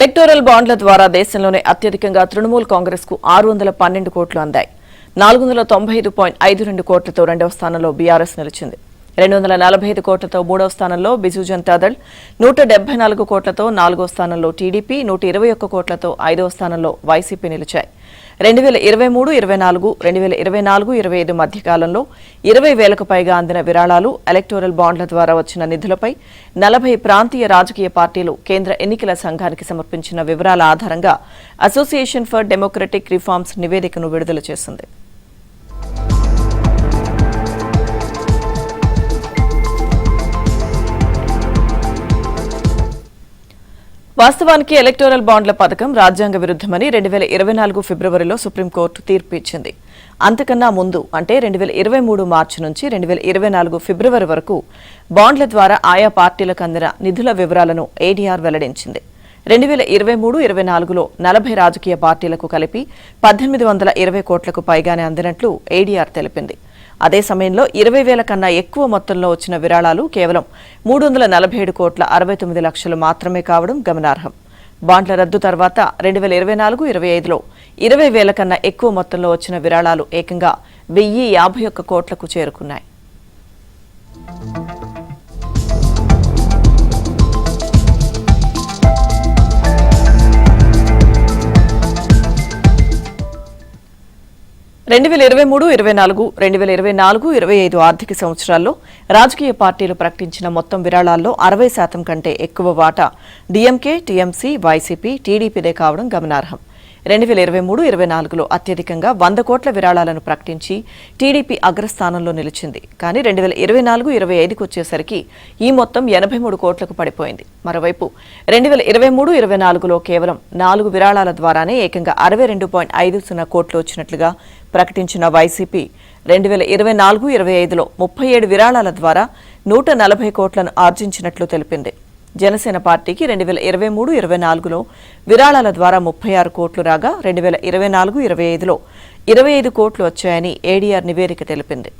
Electoral బాండ్ల ద్వారా దేశంలోనే అత్యధికంగా తృణమూల్ కాంగ్రెస్ కు 612 కోట్లు అందాయి. 495.52 కోట్లతో రెండవ స్థానంలో బీఆర్ఎస్ నిలిచింది. 245 కోట్లతో మూడవ స్థానంలో బిజు జనతాదళ్, 174 కోట్లతో నాలుగో స్థానంలో టీడీపీ, 121 కోట్లతో ఐదవ స్థానంలో వైసీపీ నిలిచాయి. 2023-24, 2024-25 మధ్యకాలంలో 20,000కు పైగా అందిన విరాళాలు, ఎలక్టోరల్ బాండ్ల ద్వారా వచ్చిన నిధులపై 40 ప్రాంతీయ రాజకీయ పార్టీలు కేంద్ర ఎన్నికల సంఘానికి సమర్పించిన వివరాల ఆధారంగా అసోసియేషన్ ఫర్ డెమోక్రటిక్ రిఫార్మ్స్ నివేదికను విడుదల చేసింది. వాస్తవానికి ఎలక్టోరల్ బాండ్ల పథకం రాజ్యాంగ విరుద్ధమని 2024 ఫిబ్రవరిలో సుప్రీంకోర్టు తీర్పు ఇచ్చింది. అంతకన్నా ముందు అంటే 2023 మార్చి నుంచి 2024 ఫిబ్రవరి వరకు బాండ్ల ద్వారా ఆయా పార్టీలకు అందిన నిధుల వివరాలను ఏడీఆర్ వెల్లడించింది. 2023-24లో 40 రాజకీయ పార్టీలకు కలిపి 1820 కోట్లకు పైగానే అందినట్లు ఏడీఆర్ తెలిపింది. అదే సమయంలో 20,000 కన్నా ఎక్కువ మొత్తంలో వచ్చిన విరాళాలు కేవలం 347 కోట్ల 69 లక్షలు మాత్రమే కావడం గమనార్హం. బాండ్ల రద్దు తర్వాత 2024-25లో 20,000 కన్నా ఎక్కువ మొత్తంలో వచ్చిన విరాళాలు ఏకంగా 1,051 కోట్లకు చేరుకున్నాయి. రెండు 2023-24, 2024-25 ఆర్థిక సంవత్సరాల్లో రాజకీయ పార్టీలు ప్రకటించిన మొత్తం విరాళాల్లో 60% కంటే ఎక్కువ వాటా డీఎంకే, టీఎంసీ, వైసీపీ, టీడీపీదే కావడం గమనార్హం. 2023-24లో అత్యధికంగా 100 కోట్ల విరాళాలను ప్రకటించి టీడీపీ అగ్రస్థానంలో నిలిచింది. కానీ 2024-25కు వచ్చేసరికి ఈ మొత్తం 83 కోట్లకు పడిపోయింది. మరోవైపు 2023-24లో కేవలం 4 విరాళాల ద్వారానే ఏకంగా 62.50 కోట్లు వచ్చినట్లుగా ప్రకటించిన వైసీపీ 2024-25లో 37 విరాళాల ద్వారా 140 కోట్లను ఆర్జించినట్లు తెలిపింది. జనసేన పార్టీకి 2023-24లో విరాళాల ద్వారా 36 కోట్లు రాగా 2024-25లో 25 కోట్లు వచ్చాయని ఏడీఆర్ నివేదిక తెలిపింది.